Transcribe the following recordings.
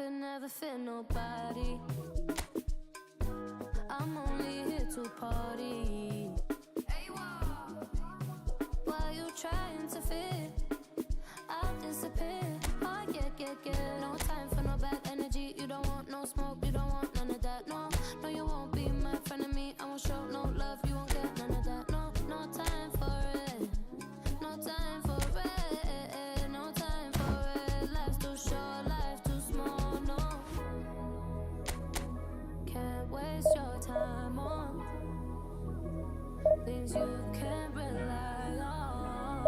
could never fit nobody. I'm only here to party. Why you trying to fit? I'll disappear. Oh yeah. No time for no bad energy. You don't want no smoke, you don't want none of that. No, you won't be my friend of me. I won't show no love, you won't get none of that. No time for it. No time for it. No time for it. Life's too short, life too small. No, can't waste your time on things you can't rely on.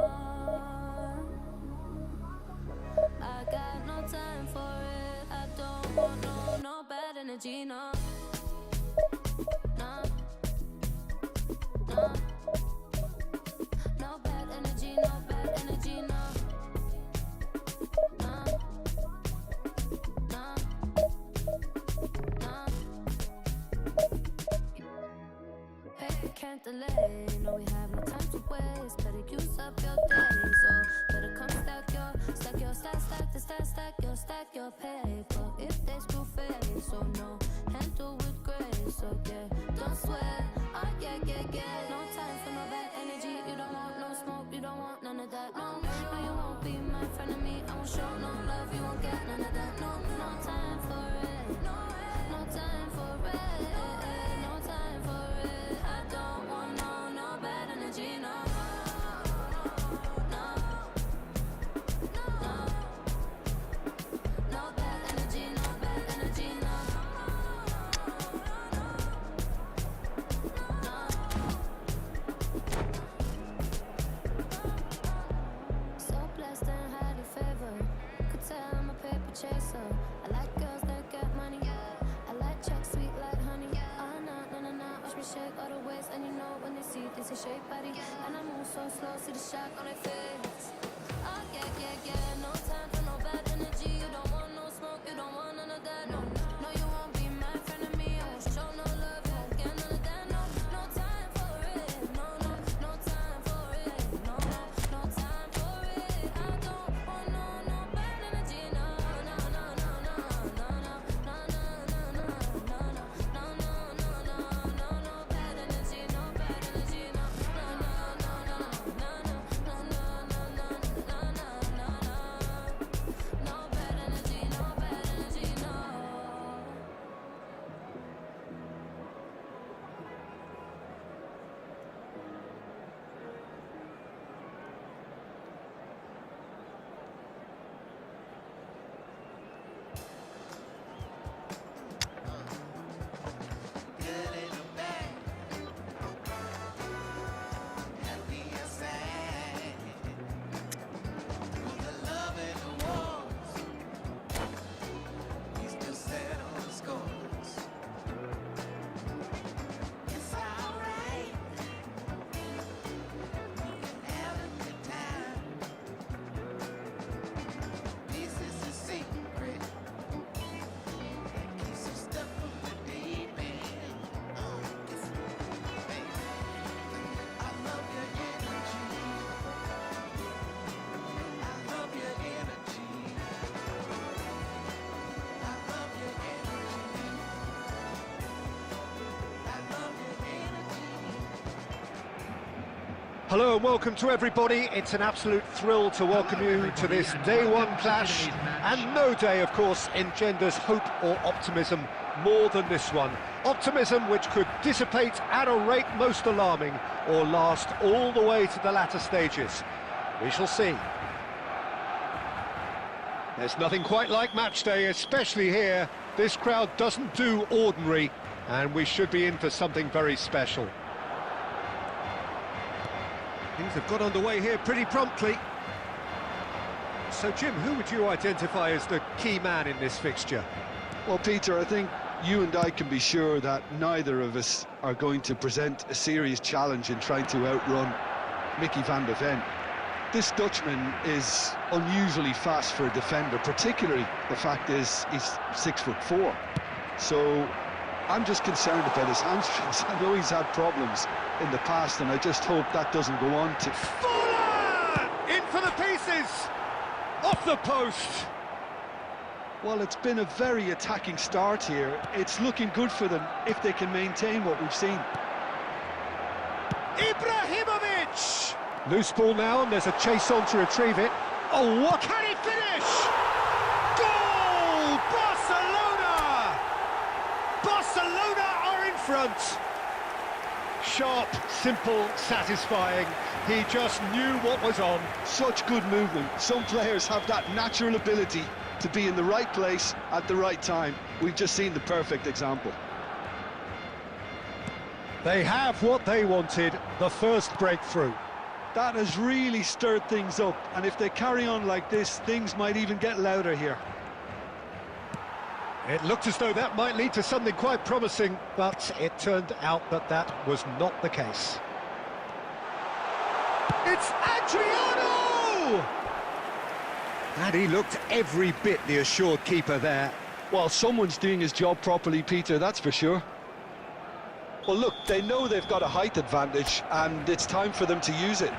I got no time for it. I don't want no bad energy, no. No bad energy, no bad energy, no. Hey, can't delay. No, we have no time to waste. Better use up your days, or better come stack your paper. If they screw face, so no, handle with grace, so yeah, don't sweat. Oh yeah. No time for no bad energy. You don't want no smoke, you don't want none of that. No, you won't be my friend of me. I won't show no love, you won't get none of that. No time for it. No time for it. No time for it. I don't want no bad energy, no. No bad energy, no bad energy, no. So blessed and highly favored. Could tell I'm a paper chaser. I like girls that get money. I like checks sweet like honey. Oh no. Watch me shake all the ways, and you know when they see this is shake body. And I move so slow, see the shock on their face. Oh yeah. No time for no bad energy. You don't want no smoke, you don't want none of that. No, you won't be my friend of me. I won't show no love, you won't get none of that. No time for it. No time for it. No time for it. I don't want no bad energy. No bad energy. No bad energy. No. No bad energy, no bad energy, no. Good in the bag, happy and sad. Through the love and the wars, we still settle the scores. It's alright, we can have a good time. This is a secret that keeps us stuck from the deep end. Kiss me, baby. I love your energy. I love your energy. I love your energy. I love your energy. Hello and welcome to everybody. It's an absolute thrill to welcome you to this day one clash, and no day, of course, engenders hope or optimism more than this one. Optimism which could dissipate at a rate most alarming or last all the way to the latter stages. We shall see. There's nothing quite like match day, especially here. This crowd doesn't do ordinary, and we should be in for something very special. Things have got underway here pretty promptly. So, Jim, who would you identify as the key man in this fixture? Well, Peter, I think you and I can be sure that neither of us are going to present a serious challenge in trying to outrun Mickey van de Ven. This Dutchman is unusually fast for a defender, particularly the fact is he's 6'4". So I'm just concerned about his hamstrings. I know he's had problems in the past, and I just hope that doesn't go on to... Fuller! In for the pieces! Off the post! Well, it's been a very attacking start here. It's looking good for them if they can maintain what we've seen. Ibrahimovic! Loose ball now, and there's a chase on to retrieve it. Oh, what can he finish? Goal! Barcelona! Barcelona are in front. Sharp, simple, satisfying. He just knew what was on. Such good movement. Some players have that natural ability to be in the right place at the right time. We've just seen the perfect example. They have what they wanted, the first breakthrough. That has really stirred things up, and if they carry on like this, things might even get louder here. It looked as though that might lead to something quite promising, but it turned out that that was not the case. It's Adriano! And he looked every bit the assured keeper there. Well, someone's doing his job properly, Peter, that's for sure. Well, look, they know they've got a height advantage, and it's time for them to use it.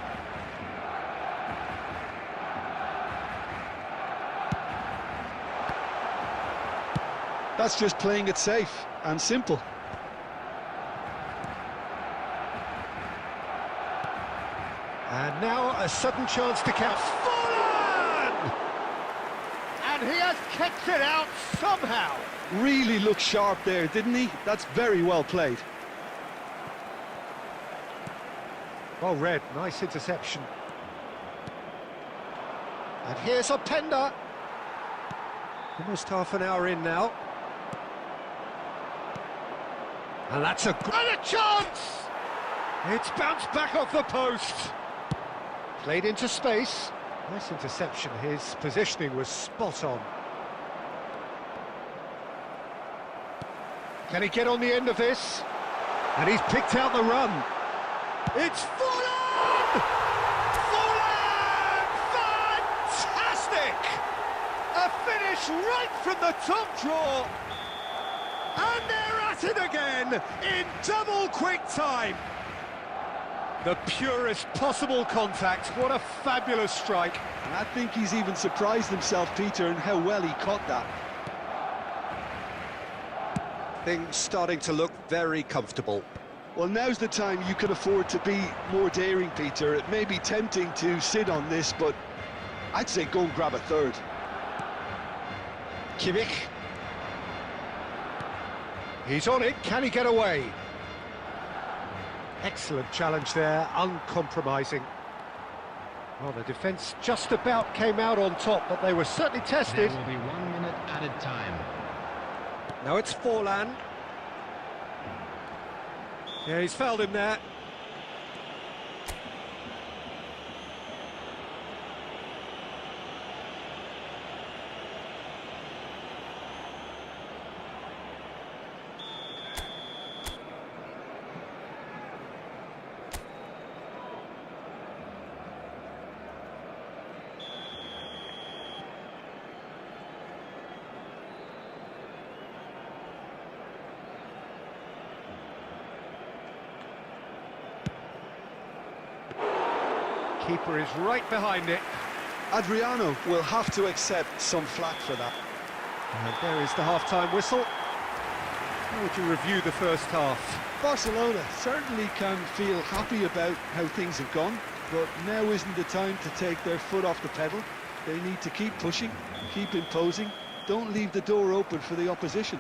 That's just playing it safe and simple. And now a sudden chance to catch. Fallen! And he has kicked it out somehow. Really looked sharp there, didn't he? That's very well played. Well read, nice interception. And here's Openda. Almost half an hour in now. And that's a chance! It's bounced back off the post. Played into space. Nice interception, his positioning was spot on. Can he get on the end of this? And he's picked out the run. It's Fallen! Fallen! Fantastic! A finish right from the top draw. And they're at it again in double quick time. The purest possible contact. What a fabulous strike. And I think he's even surprised himself, Peter, in how well he caught that. Things starting to look very comfortable. Well, now's the time you can afford to be more daring, Peter. It may be tempting to sit on this, but I'd say go and grab a third. Kimmich. He's on it, can he get away? Excellent challenge there, uncompromising. Well, the defence just about came out on top, but they were certainly tested. There will be 1 minute added time. Now it's Forlan. Yeah, he's fouled him there. Keeper is right behind it. Adriano will have to accept some flack for that. And there is the half-time whistle. How would you review the first half? Barcelona certainly can feel happy about how things have gone, but now isn't the time to take their foot off the pedal. They need to keep pushing, keep imposing, don't leave the door open for the opposition.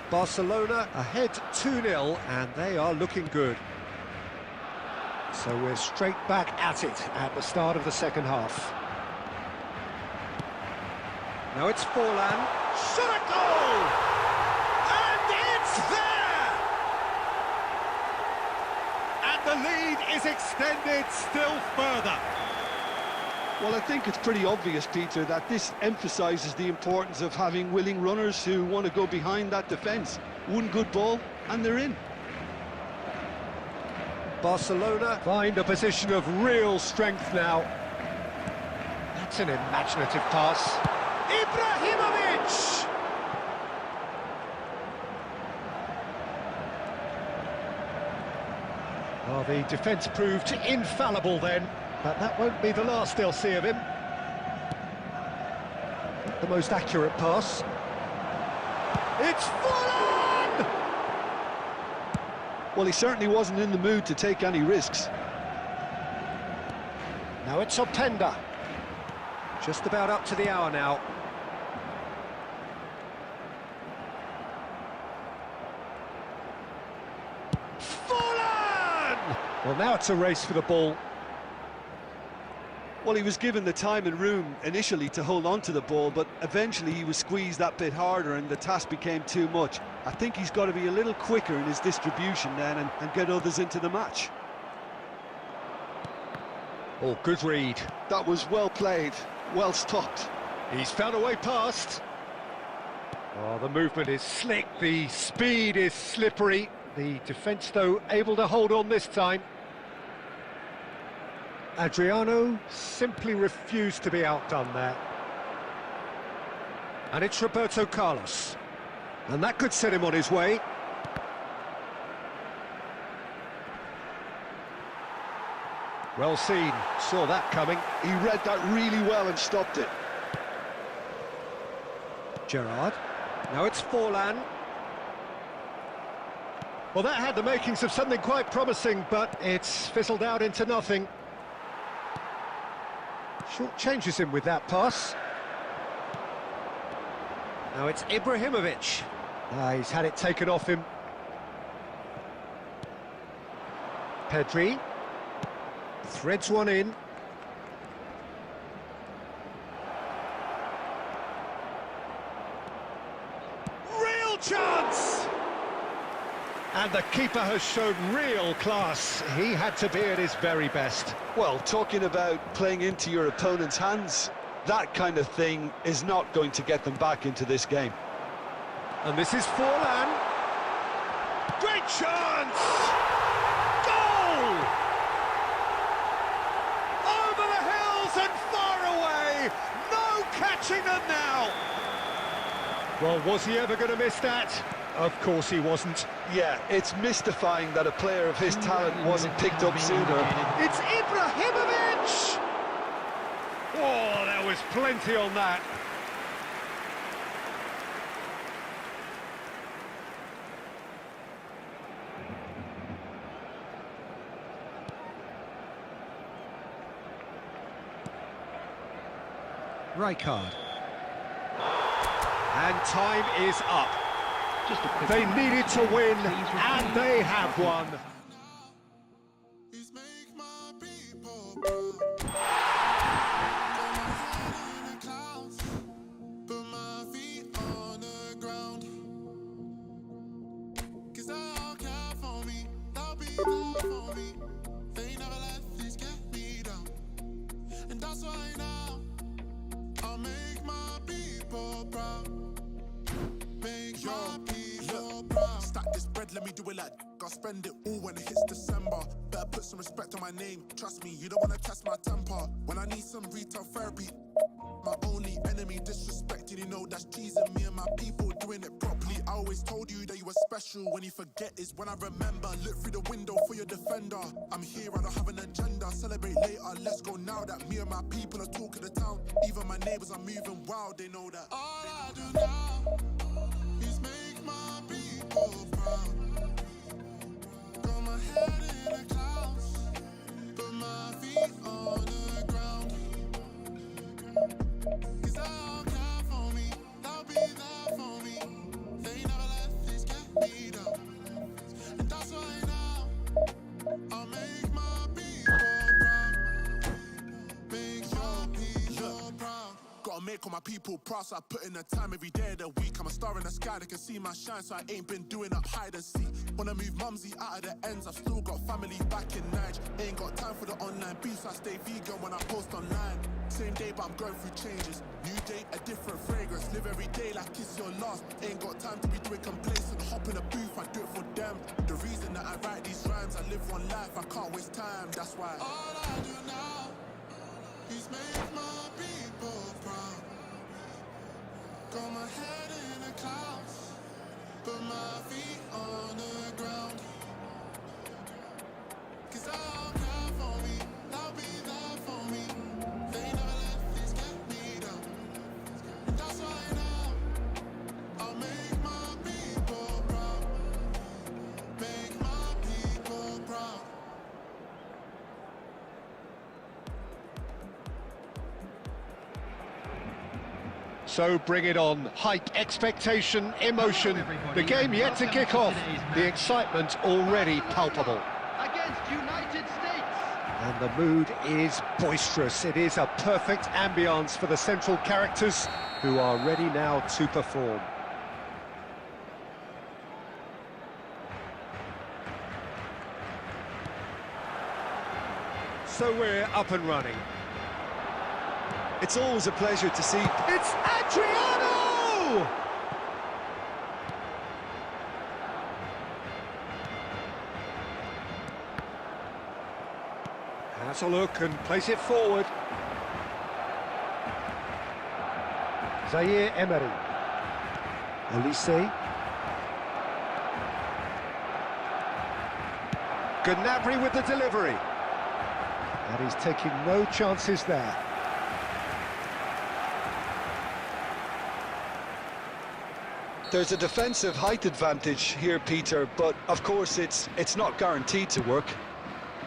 Barcelona ahead 2-0, and they are looking good. So we're straight back at it at the start of the second half. Now it's Forlan. Shot a goal! And it's there! And the lead is extended still further. Well, I think it's pretty obvious, Peter, that this emphasises the importance of having willing runners who want to go behind that defence. One good ball, and they're in. Barcelona find a position of real strength now. That's an imaginative pass. Ibrahimovic! Well, the defence proved infallible then, but that won't be the last they'll see of him. the most accurate pass. It's Fulham! Well, he certainly wasn't in the mood to take any risks. Now it's Openda. Just about up to the hour now. Fulham! Well, now it's a race for the ball. Well, he was given the time and room initially to hold on to the ball, but eventually he was squeezed that bit harder and the task became too much. I think he's got to be a little quicker in his distribution then and get others into the match. Oh, good read. That was well played, well stopped. He's found a way past. Oh, the movement is slick, the speed is slippery. The defence, though, able to hold on this time. Adriano simply refused to be outdone there. And it's Roberto Carlos. And that could set him on his way. Well seen, saw that coming. He read that really well and stopped it. Gerrard. Now it's Forlan. Well, that had the makings of something quite promising, but it's fizzled out into nothing. Short changes him with that pass. Now it's Ibrahimovic. He's had it taken off him. Pedri. Threads one in. Real chance! And the keeper has shown real class. He had to be at his very best. Well, talking about playing into your opponent's hands, that kind of thing is not going to get them back into this game. And this is Forlan. Great chance! Goal! Over the hills and far away! No catching them now! Well, was he ever going to miss that? Of course he wasn't. Yeah, it's mystifying that a player of his talent wasn't picked up sooner. It's Ibrahimovic! Oh, there was plenty on that. Rijkaard. And time is up. They needed to win, and they have won. Stack this bread, let me do it like I'll spend it all when it hits December. Better put some respect on my name. Trust me, you don't wanna test my temper. When I need some retail therapy, my only enemy disrespecting, you know that's teasing me and my people doing it properly. I always told you that you were special. When you forget is when I remember. Look through the window for your defender. I'm here, I don't have an agenda. Celebrate later, let's go now that me and my people are talking the town. Even my neighbors are moving wild, they know that. All I do now is make my people proud. Got my head in the clouds, but my feet on the ground. Cause they'll care for me, they'll be there for me. They never let this get me down. And that's why now I'll make my people proud. Make your people proud. Gotta make all my people proud, so I put in the time every day of the week. I'm a star in the sky, they can see my shine, so I ain't been doing up hide and seek. Wanna move mumsy out of the ends, I've still got family back in Niger. Ain't got time for the online beef, so I stay vegan when I post online. Same day, but I'm going through changes. New day, a different fragrance. Live every day like it's your last. Ain't got time to be doing complacent. Hop in a booth, I do it for them. The reason that I write these rhymes, I live one life, I can't waste time, that's why. All I do now is make my people proud. Got my head in the clouds, but my feet on the ground. Cause they'll care for me, they'll be there for me. They never let this get me down. And that's So bring it on. Hype, expectation, emotion. The game yet to kick off. The excitement already palpable. Against United States. And the mood is boisterous. It is a perfect ambience for the central characters who are ready now to perform. So we're up and running. It's always a pleasure to see. It's Adriano! Has a look and plays it forward. Zaire Emery. Olise. Gnabry with the delivery. And he's taking no chances there. There's a defensive height advantage here, Peter, but of course it's not guaranteed to work.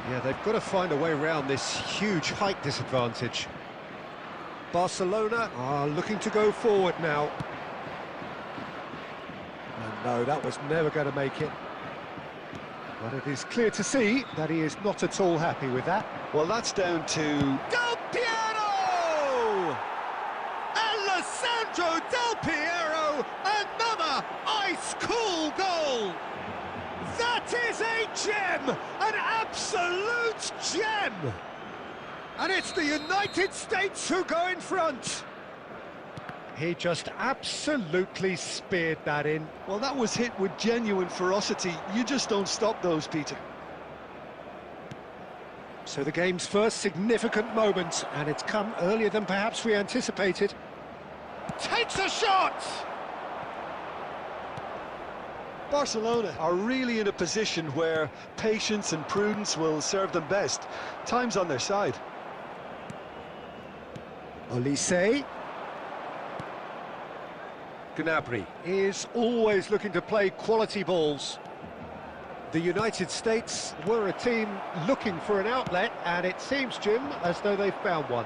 Yeah, they've got to find a way around this huge height disadvantage. Barcelona are looking to go forward now. And no, that was never going to make it. But it is clear to see that he is not at all happy with that. Well, that's down to... Del Piero! Alessandro Del Piero! Another ice-cool goal! That is a gem! An absolute gem! And it's the United States who go in front. He just absolutely speared that in. Well, that was hit with genuine ferocity. You just don't stop those, Peter. So the game's first significant moment, and it's come earlier than perhaps we anticipated. Takes a shot! Barcelona are really in a position where patience and prudence will serve them best. Time's on their side. Olise. Gnabry is always looking to play quality balls. The United States were a team looking for an outlet, and it seems, Jim, as though they've found one.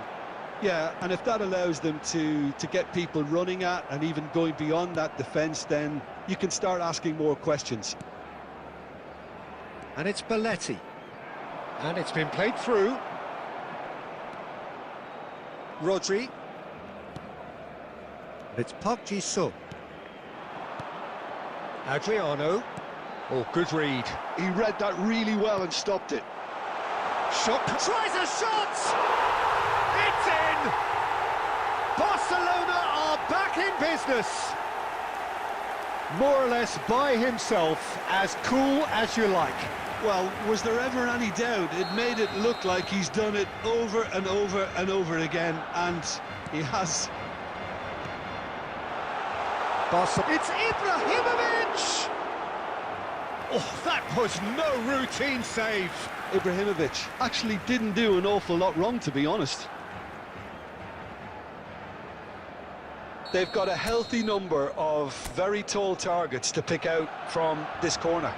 Yeah, and if that allows them to get people running at and even going beyond that defence, then you can start asking more questions. And it's Belletti. And it's been played through. Rodri. And it's Park Ji-soo. Adriano. Oh, good read. He read that really well and stopped it. Shot. Tries a shot! It's in! Barcelona are back in business. More or less by himself, as cool as you like. Well, was there ever any doubt? It made it look like he's done it over and over and over again, and he has. It's Ibrahimovic! Oh, that was no routine save. Ibrahimovic actually didn't do an awful lot wrong, to be honest. They've got a healthy number of very tall targets to pick out from this corner.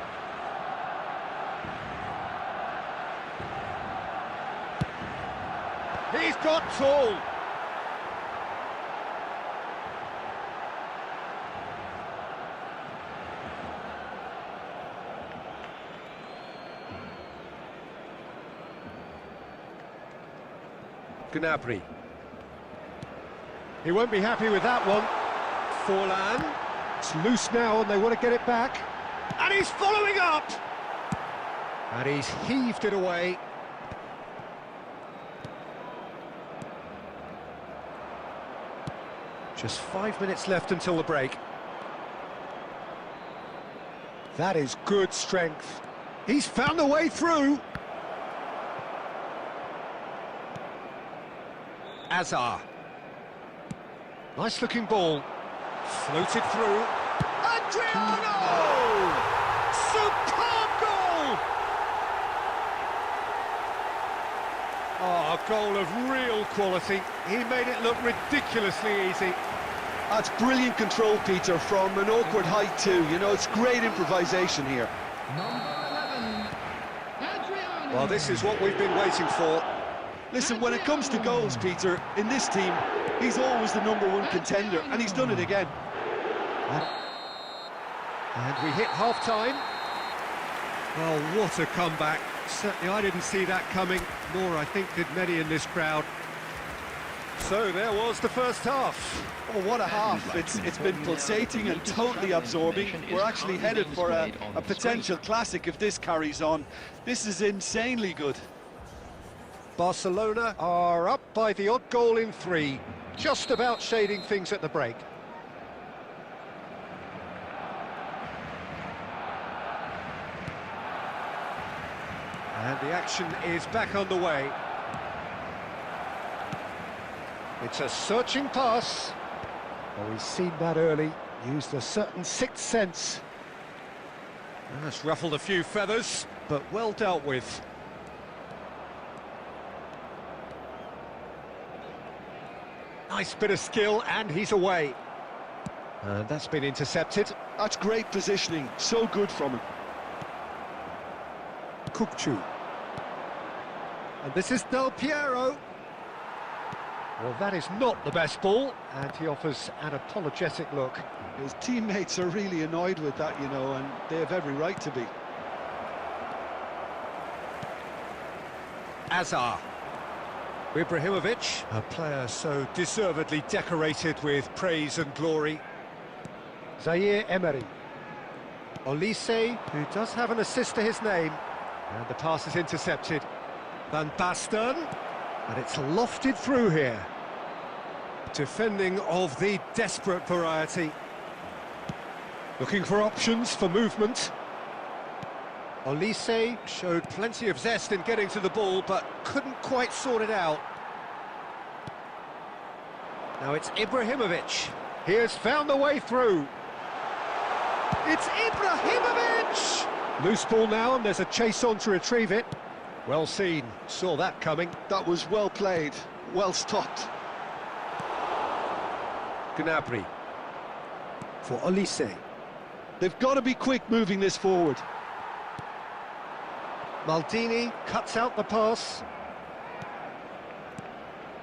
He's got tall. Gnabry. He won't be happy with that one. Forlan. It's loose now and they want to get it back. And he's following up! And he's heaved it away. Just 5 minutes left until the break. That is good strength. He's found a way through. Azar. Nice looking ball. Floated through. Adriano! Superb goal! Oh, a goal of real quality. He made it look ridiculously easy. That's brilliant control, Peter, from an awkward height too. You know, it's great improvisation here. Number 11, Adriano. Well, this is what we've been waiting for. Listen, when it comes to goals, Peter, in this team, he's always the #1 contender, and he's done it again. And we hit half-time. Well, what a comeback. Certainly I didn't see that coming, nor I think did many in this crowd. So there was the first half. Oh, what a half. It's been pulsating and totally absorbing. We're actually headed for a potential classic if this carries on. This is insanely good. Barcelona are up by the odd goal in 3, just about shading things at the break. And the action is back underway. It's a searching pass. Oh, we've seen that early. Used a certain sixth sense. That's ruffled a few feathers, but well dealt with. Nice bit of skill, and he's away. And that's been intercepted. That's great positioning. So good from him. Kukcu. And this is Del Piero. Well, that is not the best ball, and he offers an apologetic look. His teammates are really annoyed with that, you know, and they have every right to be. Azar. Ibrahimovic, a player so deservedly decorated with praise and glory. Zaire Emery. Olise, who does have an assist to his name. And the pass is intercepted. Van Basten, and it's lofted through here. Defending of the desperate variety. Looking for options for movement. Olise showed plenty of zest in getting to the ball, but couldn't quite sort it out. Now it's Ibrahimovic. He has found the way through. It's Ibrahimovic! Loose ball now, and there's a chase on to retrieve it. Well seen, saw that coming. That was well played, well stopped. Gnabry for Olise. They've got to be quick moving this forward. Maldini cuts out the pass.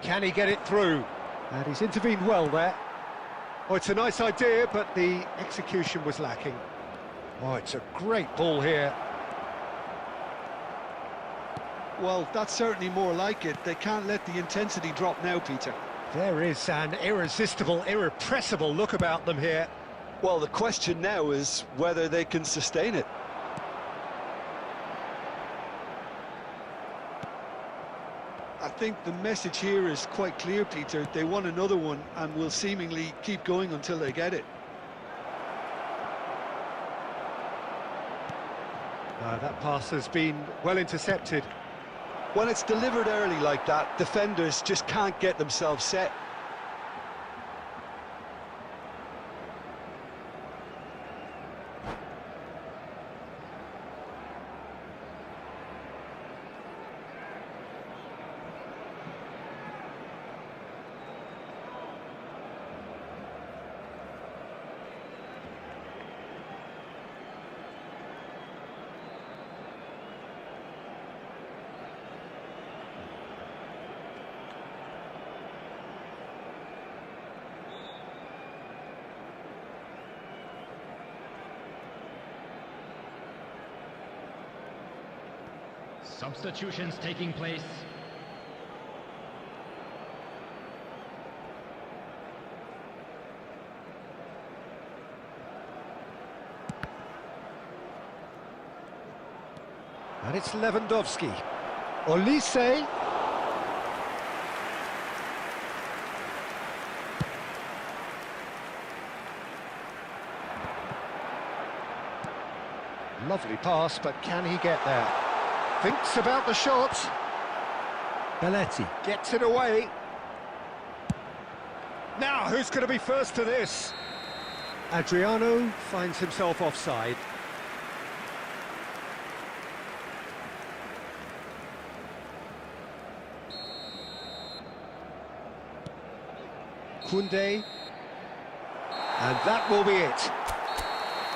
Can he get it through? And he's intervened well there. Oh, it's a nice idea, but the execution was lacking. Oh, it's a great ball here. Well, that's certainly more like it. They can't let the intensity drop now, Peter. There is an irresistible, irrepressible look about them here. Well, the question now is whether they can sustain it. I think the message here is quite clear, Peter. They want another one and will seemingly keep going until they get it. That pass has been well intercepted. When it's delivered early like that, defenders just can't get themselves set. Substitutions taking place. And it's Lewandowski. Olise. Lovely pass, but can he get there? Thinks about the shot. Belletti gets it away. Now, who's going to be first to this? Adriano finds himself offside. Koundé. And that will be it.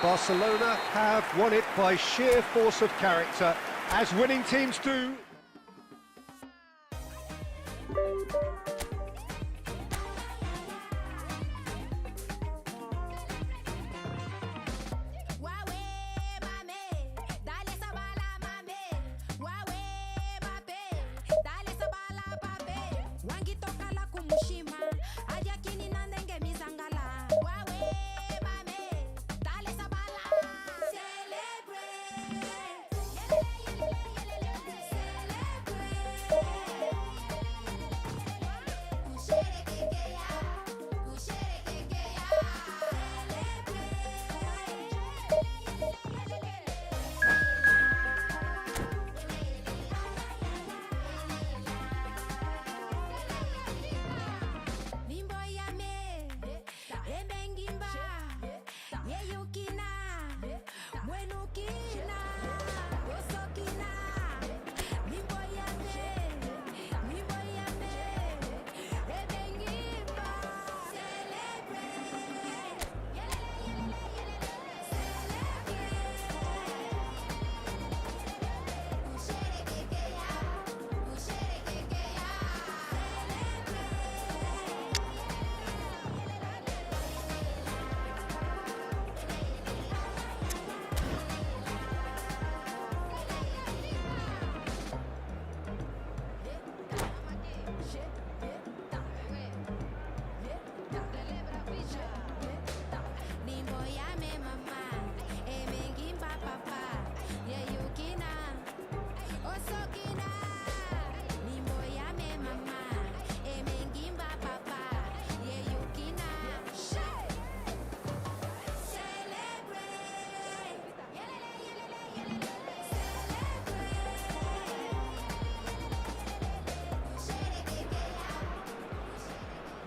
Barcelona have won it by sheer force of character, as winning teams do.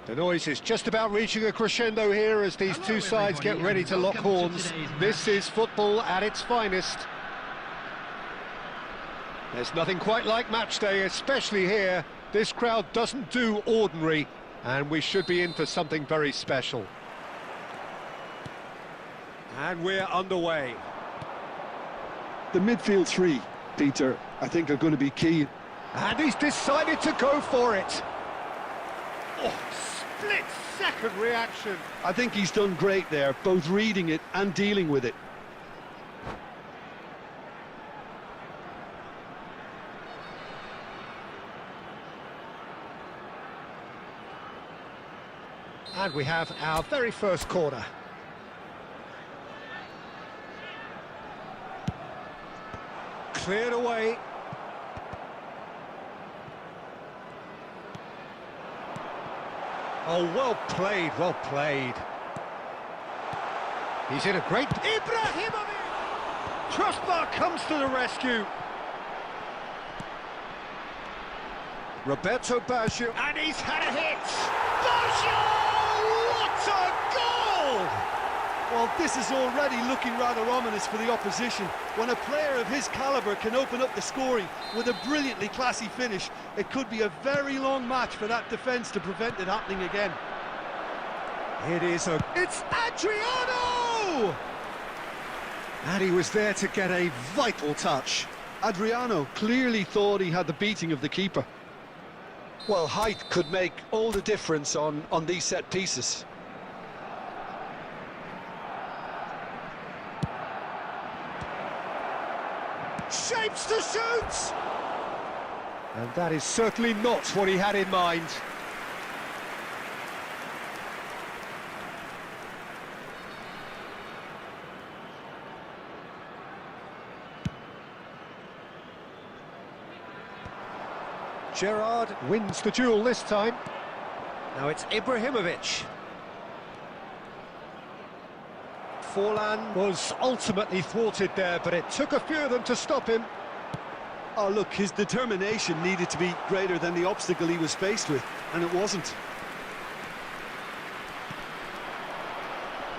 The noise is just about reaching a crescendo here as these two sides get ready to lock horns. This is football at its finest. There's nothing quite like match day, especially here. This crowd doesn't do ordinary, and we should be in for something very special. And we're underway. The midfield three, Peter, I think are going to be key. And he's decided to go for it. Oh, split-second reaction. I think he's done great there, both reading it and dealing with it. And we have our very first corner. Cleared away. Oh, well played, well played. He's in a great... Ibrahimovic! Crossbar comes to the rescue. Roberto Baggio, and he's had a hit! Baggio! What a goal! Well, this is already looking rather ominous for the opposition. When a player of his calibre can open up the scoring with a brilliantly classy finish, it could be a very long match for that defence to prevent it happening again. It's Adriano! And he was there to get a vital touch. Adriano clearly thought he had the beating of the keeper. Well, height could make all the difference on these set pieces. Shapes to shoot! And that is certainly not what he had in mind. Gerrard wins the duel this time. Now it's Ibrahimovic. Forlan was ultimately thwarted there, but it took a few of them to stop him. Oh, look, his determination needed to be greater than the obstacle he was faced with, and it wasn't.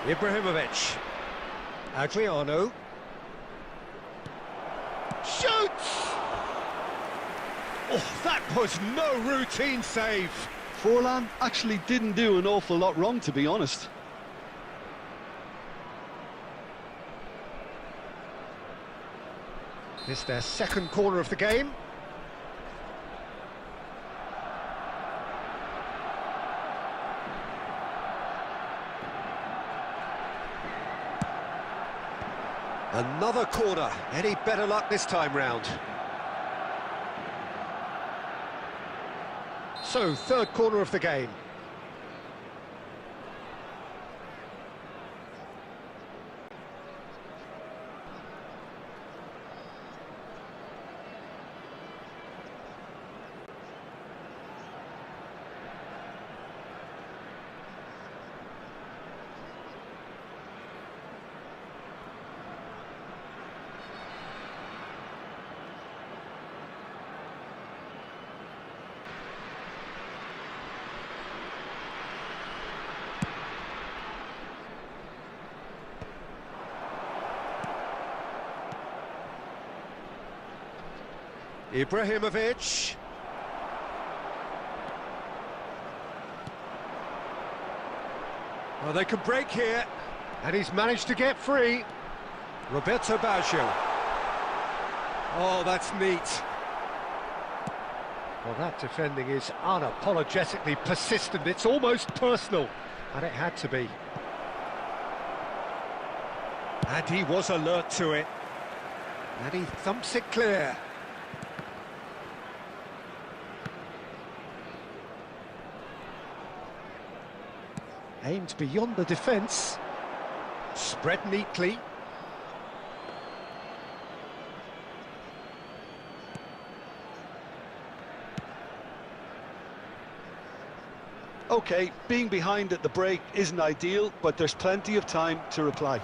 Ibrahimovic. Adriano. Shoots! Oh, that was no routine save. Forlan actually didn't do an awful lot wrong, to be honest. This is their second corner of the game. Another corner. Any better luck this time round? So, third corner of the game. Ibrahimovic. Well, they can break here, and he's managed to get free. Roberto Baggio. Oh, that's neat. Well, that defending is unapologetically persistent. It's almost personal, and it had to be. And he was alert to it. And he thumps it clear. Aimed beyond the defence. Spread neatly. OK, being behind at the break isn't ideal, but there's plenty of time to reply.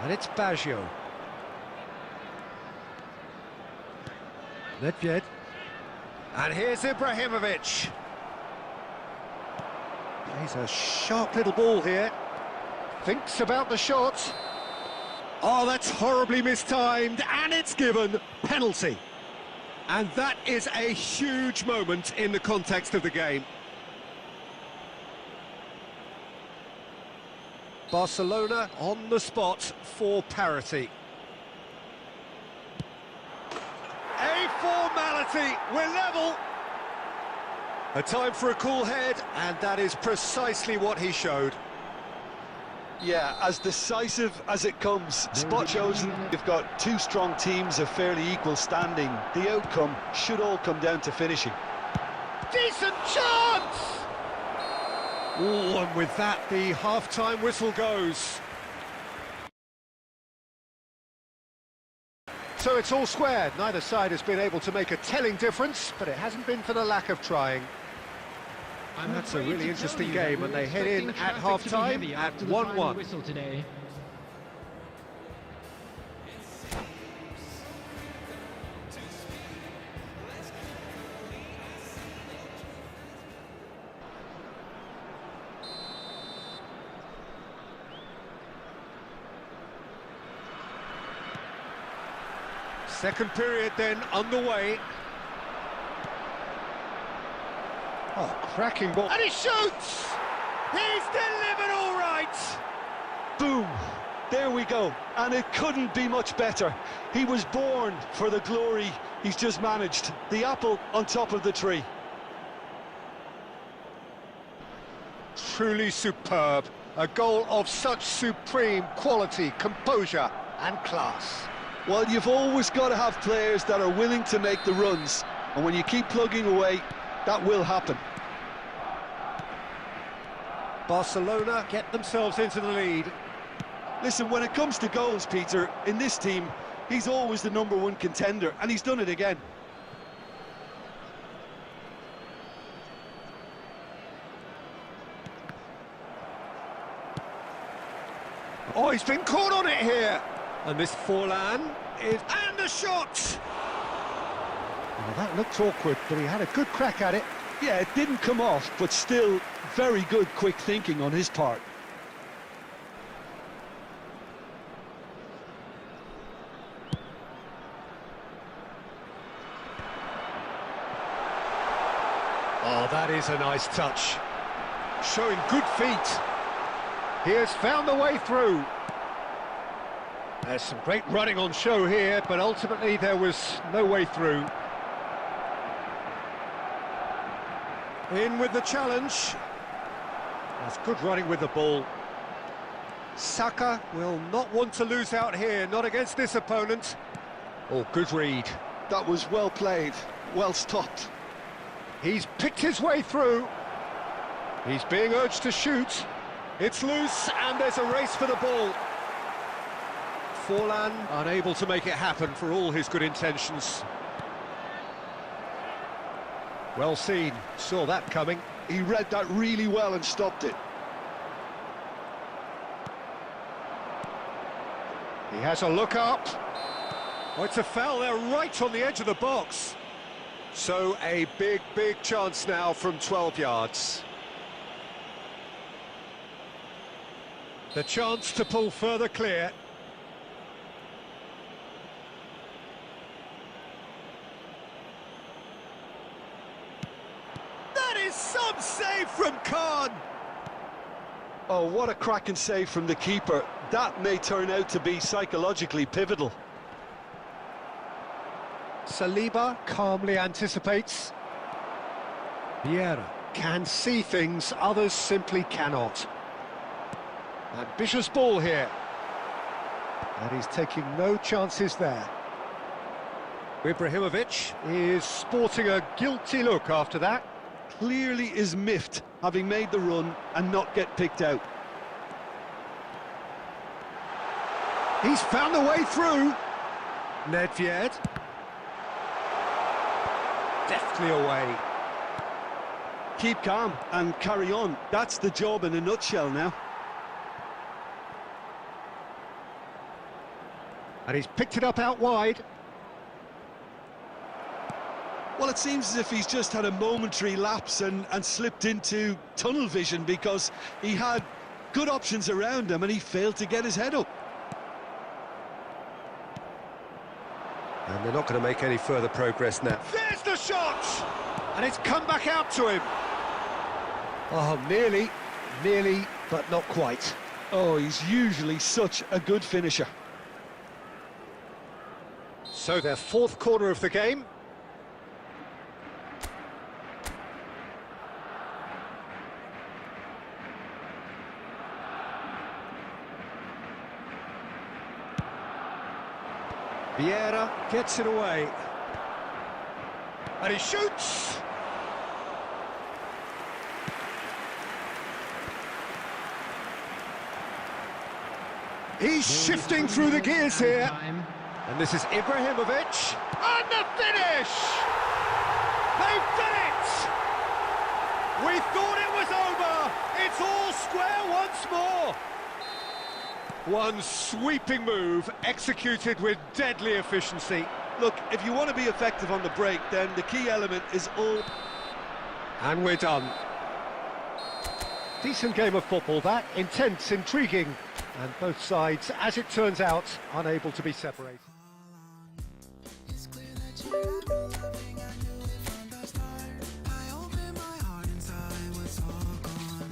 And it's Baggio. Nedved. And here's Ibrahimovic. Plays a sharp little ball here. Thinks about the shot. Oh, that's horribly mistimed, and it's given penalty. And that is a huge moment in the context of the game. Barcelona on the spot for parity. A formality, we're level. A time for a cool head, and that is precisely what he showed. Yeah, as decisive as it comes. Spot shows you've got two strong teams of fairly equal standing. The outcome should all come down to finishing. Decent chance! Oh, and with that, the half-time whistle goes. So it's all squared. Neither side has been able to make a telling difference, but it hasn't been for the lack of trying. And that's a really interesting game, and they head in at half-time at 1-1. Whistle today. Second period then underway. Oh, cracking ball. And he shoots! He's delivered all right! Boom! There we go. And it couldn't be much better. He was born for the glory he's just managed. The apple on top of the tree. Truly superb. A goal of such supreme quality, composure and class. Well, you've always got to have players that are willing to make the runs. And when you keep plugging away, that will happen. Barcelona get themselves into the lead. Listen, when it comes to goals, Peter, in this team, he's always the #1 contender, and he's done it again. Oh, he's been caught on it here. And this Forlan is... And the shot! Well, that looked awkward, but he had a good crack at it. Yeah, it didn't come off, but still very good quick thinking on his part. Oh, that is a nice touch. Showing good feet. He has found the way through. There's some great running on show here, but ultimately there was no way through. In with the challenge. That's good running with the ball. Saka will not want to lose out here, not against this opponent. Oh, good read. That was well played, well stopped. He's picked his way through. He's being urged to shoot. It's loose, and there's a race for the ball. Forlan unable to make it happen for all his good intentions. Well seen, saw that coming. He read that really well and stopped it. He has a look up. Oh, it's a foul there right on the edge of the box. So a big chance now from 12 yards. The chance to pull further clear. That is some save from Khan. Oh, what a cracking save from the keeper. That may turn out to be psychologically pivotal. Saliba calmly anticipates. Vieira can see things others simply cannot. Ambitious ball here. And he's taking no chances there. Ibrahimovic is sporting a guilty look after that. Clearly is miffed, having made the run and not get picked out. He's found the way through. Nedved. Deftly away. Keep calm and carry on. That's the job in a nutshell now. And he's picked it up out wide. Well, it seems as if he's just had a momentary lapse and slipped into tunnel vision, because he had good options around him and he failed to get his head up. And they're not going to make any further progress now. There's the shot! And it's come back out to him. Oh, nearly, but not quite. Oh, he's usually such a good finisher. So their fourth corner of the game. Vieira gets it away. And he shoots! He's shifting through the gears here. And this is Ibrahimovic. And the finish! They've done it! We thought it was over! It's all square once more! One sweeping move, executed with deadly efficiency. Look, if you want to be effective on the break, then the key element is all... And we're done. Decent game of football, that. Intense, intriguing. And both sides, as it turns out, unable to be separated. It's clear that you're loving, I knew it from the start. I opened my heart inside, was all gone.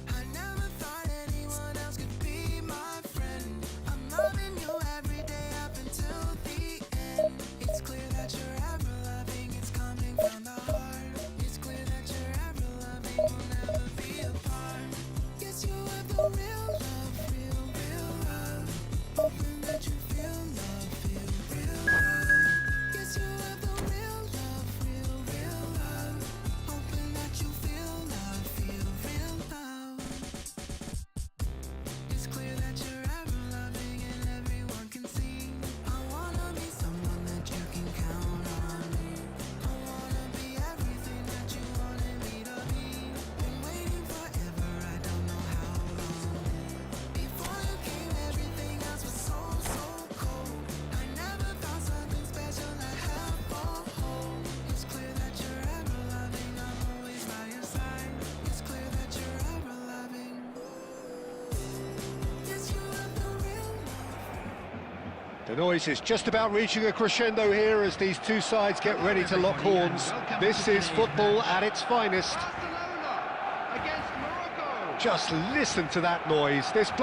I never thought anyone else could be my friend. I'm loving you every day up until the end. It's clear that you're ever loving, it's coming from the heart. It's clear that you're ever loving, we'll never be apart. Yes, you have the real love, real love. Hoping that you feel love, feel real love. Yes, you have the real love, real love. Hoping that you feel love, feel real love. It's clear that you're ever loving and everyone can see. I wanna be someone that you can count on. I wanna be everything that you wanted me to be. Been waiting forever, I don't know how long. Before you came, everything else was so cold. I never found something special I have for home. It's clear that you're ever loving, I'm always by your side. It's clear that you're ever loving. Yes, you have the real love. The noise is just about reaching a crescendo here as these two sides get ready to lock horns. This is football at its finest. Barcelona against Morocco. Just listen to that noise. This place